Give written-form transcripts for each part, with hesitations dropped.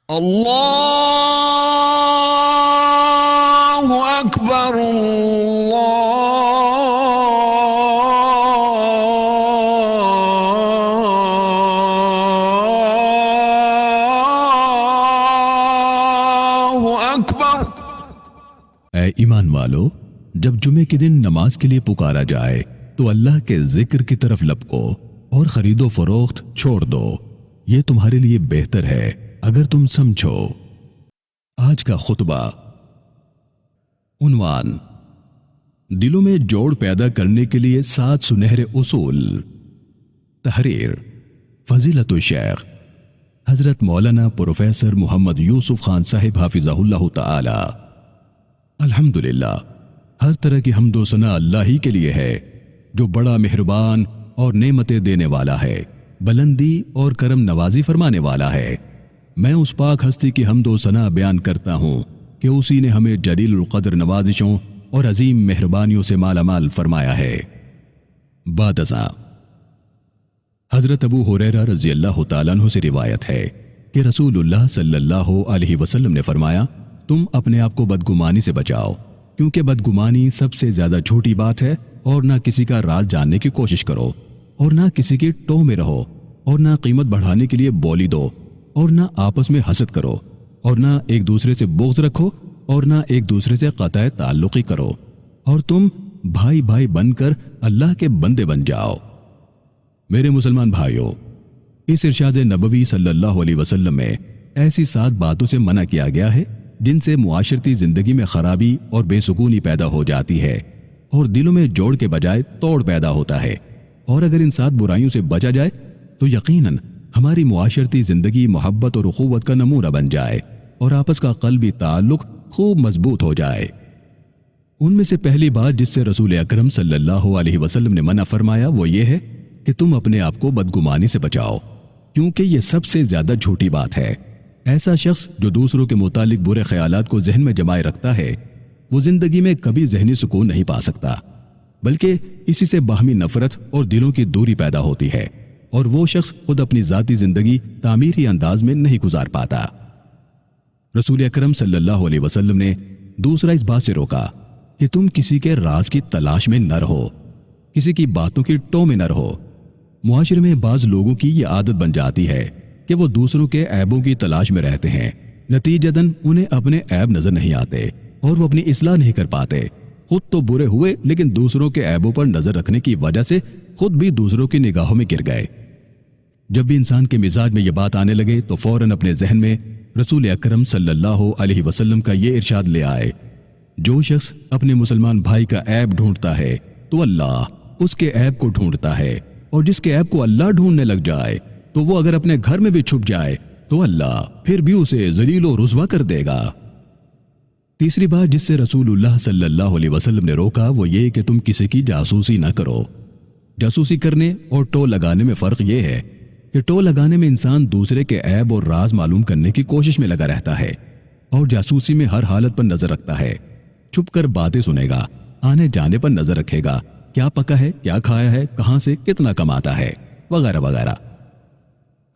اللہ اکبر اللہ اکبر۔ اے ایمان والو، جب جمعے کے دن نماز کے لیے پکارا جائے تو اللہ کے ذکر کی طرف لپکو اور خرید و فروخت چھوڑ دو، یہ تمہارے لیے بہتر ہے اگر تم سمجھو۔ آج کا خطبہ۔ عنوان: دلوں میں جوڑ پیدا کرنے کے لیے 7 سنہرے اصول۔ تحریر: فضیلت الشیخ حضرت مولانا پروفیسر محمد یوسف خان صاحب حافظہ اللہ تعالی۔ الحمدللہ، ہر طرح کی حمد و ثنا اللہ ہی کے لیے ہے جو بڑا مہربان اور نعمتیں دینے والا ہے، بلندی اور کرم نوازی فرمانے والا ہے۔ میں اس پاک ہستی کی حمد و ثنا بیان کرتا ہوں کہ اسی نے ہمیں جلیل القدر نوازشوں اور عظیم مہربانیوں سے مالا مال فرمایا ہے۔ بعد ازاں حضرت ابو ہریرہ رضی اللہ تعالیٰ عنہ سے روایت ہے کہ رسول اللہ صلی اللہ علیہ وسلم نے فرمایا، تم اپنے آپ کو بدگمانی سے بچاؤ، کیونکہ بدگمانی سب سے زیادہ جھوٹی بات ہے، اور نہ کسی کا راز جاننے کی کوشش کرو، اور نہ کسی کی ٹو میں رہو، اور نہ قیمت بڑھانے کے لیے بولی دو، اور نہ آپس میں حسد کرو، اور نہ ایک دوسرے سے بغض رکھو، اور نہ ایک دوسرے سے قطع تعلقی کرو، اور تم بھائی بھائی بن کر اللہ کے بندے بن جاؤ۔ میرے مسلمان بھائیوں، اس ارشاد نبوی صلی اللہ علیہ وسلم میں ایسی 7 باتوں سے منع کیا گیا ہے جن سے معاشرتی زندگی میں خرابی اور بے سکونی پیدا ہو جاتی ہے، اور دلوں میں جوڑ کے بجائے توڑ پیدا ہوتا ہے۔ اور اگر ان 7 برائیوں سے بچا جائے تو یقیناً ہماری معاشرتی زندگی محبت اور اخوت کا نمونہ بن جائے، اور آپس کا قلبی تعلق خوب مضبوط ہو جائے۔ ان میں سے پہلی بات جس سے رسول اکرم صلی اللہ علیہ وسلم نے منع فرمایا وہ یہ ہے کہ تم اپنے آپ کو بدگمانی سے بچاؤ، کیونکہ یہ سب سے زیادہ جھوٹی بات ہے۔ ایسا شخص جو دوسروں کے متعلق برے خیالات کو ذہن میں جمائے رکھتا ہے، وہ زندگی میں کبھی ذہنی سکون نہیں پا سکتا، بلکہ اسی سے باہمی نفرت اور دلوں کی دوری پیدا ہوتی ہے، اور وہ شخص خود اپنی ذاتی زندگی تعمیری انداز میں نہیں گزار پاتا۔ رسول اکرم صلی اللہ علیہ وسلم نے دوسرا اس بات سے روکا کہ تم کسی کے راز کی تلاش میں نہ رہو، کسی کی باتوں کی ٹو میں نہ رہو۔ معاشرے میں بعض لوگوں کی یہ عادت بن جاتی ہے کہ وہ دوسروں کے عیبوں کی تلاش میں رہتے ہیں، نتیجتاً انہیں اپنے عیب نظر نہیں آتے اور وہ اپنی اصلاح نہیں کر پاتے۔ خود تو برے ہوئے لیکن دوسروں کے عیبوں پر نظر رکھنے کی وجہ سے خود بھی دوسروں کی نگاہوں میں گر گئے۔ جب بھی انسان کے مزاج میں یہ بات آنے لگے تو فوراً اپنے ذہن میں رسول اکرم صلی اللہ علیہ وسلم کا یہ ارشاد لے آئے، جو شخص اپنے مسلمان بھائی کا عیب ڈھونڈتا ہے تو اللہ اس کے عیب کو ڈھونڈتا ہے، اور جس کے عیب کو اللہ ڈھونڈنے لگ جائے تو وہ اگر اپنے گھر میں بھی چھپ جائے تو اللہ پھر بھی اسے ذلیل و رسوا کر دے گا۔ تیسری بات جس سے رسول اللہ صلی اللہ علیہ وسلم نے روکا وہ یہ کہ تم کسی کی جاسوسی نہ کرو۔ جاسوسی کرنے اور ٹو لگانے میں فرق یہ ہے کہ ٹو لگانے میں انسان دوسرے کے عیب اور راز معلوم کرنے کی کوشش میں لگا رہتا ہے، اور جاسوسی میں ہر حالت پر نظر رکھتا ہے، چھپ کر باتیں سنے گا، آنے جانے پر نظر رکھے گا، کیا پکا ہے، کیا کھایا ہے، کہاں سے کتنا کماتا ہے، وغیرہ وغیرہ۔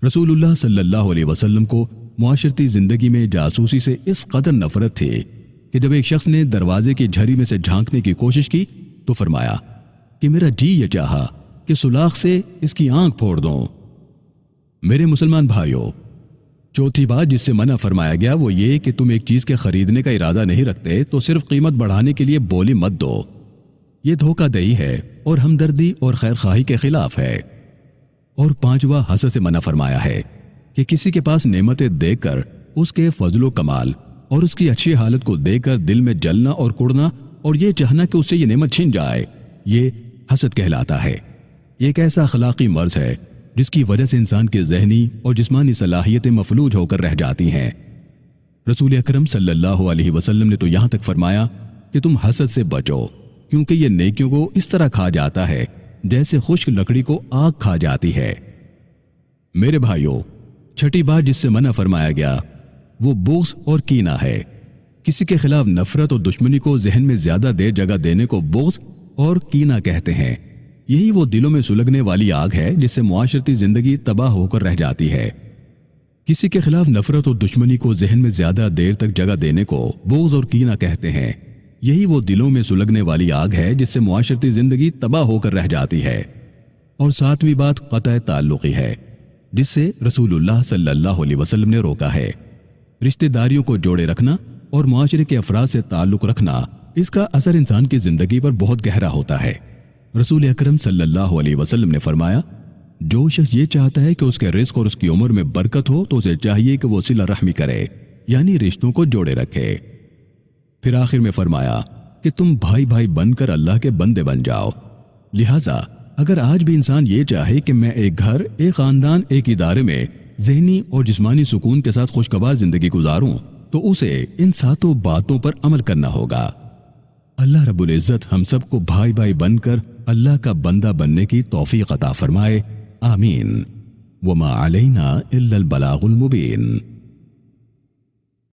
رسول اللہ صلی اللہ علیہ وسلم کو معاشرتی زندگی میں جاسوسی سے اس قدر نفرت تھی کہ جب ایک شخص نے دروازے کی جھری میں سے جھانکنے کی کوشش کی تو فرمایا کہ میرا جی یہ چاہا کہ سلاخ سے اس کی آنکھ پھوڑ دوں۔ میرے مسلمان بھائیوں، چوتھی بات جس سے منع فرمایا گیا وہ یہ کہ تم ایک چیز کے خریدنے کا ارادہ نہیں رکھتے تو صرف قیمت بڑھانے کے لیے بولی مت دو۔ یہ دھوکہ دہی ہے اور ہمدردی اور خیر خواہی کے خلاف ہے۔ اور پانچواں حسد سے منع فرمایا ہے کہ کسی کے پاس نعمتیں دیکھ کر اس کے فضل و کمال اور اس کی اچھی حالت کو دیکھ کر دل میں جلنا اور کڑنا اور یہ چاہنا کہ اس سے یہ نعمت چھن جائے، یہ حسد کہلاتا ہے۔ یہ ایک ایسا اخلاقی مرض ہے جس کی وجہ سے انسان کی ذہنی اور جسمانی صلاحیتیں مفلوج ہو کر رہ جاتی ہیں۔ رسول اکرم صلی اللہ علیہ وسلم نے تو یہاں تک فرمایا کہ تم حسد سے بچو، کیونکہ یہ نیکیوں کو اس طرح کھا جاتا ہے جیسے خشک لکڑی کو آگ کھا جاتی ہے۔ میرے بھائیوں، چھٹی بات جس سے منع فرمایا گیا وہ بغض اور کینہ ہے۔ کسی کے خلاف نفرت اور دشمنی کو ذہن میں زیادہ دیر جگہ دینے کو بغض اور کینہ کہتے ہیں۔ یہی وہ دلوں میں سلگنے والی آگ ہے جس سے معاشرتی زندگی تباہ ہو کر رہ جاتی ہے۔ کسی کے خلاف نفرت اور دشمنی کو ذہن میں زیادہ دیر تک جگہ دینے کو بغض اور کینہ کہتے ہیں۔ یہی وہ دلوں میں سلگنے والی آگ ہے جس سے معاشرتی زندگی تباہ ہو کر رہ جاتی ہے۔ اور ساتویں بات قطع تعلقی ہے، جس سے رسول اللہ صلی اللہ علیہ وسلم نے روکا ہے۔ رشتہ داریوں کو جوڑے رکھنا اور معاشرے کے افراد سے تعلق رکھنا، اس کا اثر انسان کی زندگی پر بہت گہرا ہوتا ہے۔ رسول اکرم صلی اللہ علیہ وسلم نے فرمایا، جو شخص یہ چاہتا ہے کہ اس کے رزق اور اس کی عمر میں برکت ہو تو اسے چاہیے کہ وہ صلہ رحمی کرے، یعنی رشتوں کو جوڑے رکھے۔ پھر آخر میں فرمایا کہ تم بھائی بھائی بن کر اللہ کے بندے بن جاؤ۔ لہٰذا اگر آج بھی انسان یہ چاہے کہ میں ایک گھر، ایک خاندان، ایک ادارے میں ذہنی اور جسمانی سکون کے ساتھ خوشگوار زندگی گزاروں تو اسے ان 7 باتوں پر عمل کرنا ہوگا۔ اللہ رب العزت ہم سب کو بھائی بھائی بن کر اللہ کا بندہ بننے کی توفیق عطا فرمائے، آمین۔ وما علینا الا البلاغ المبین۔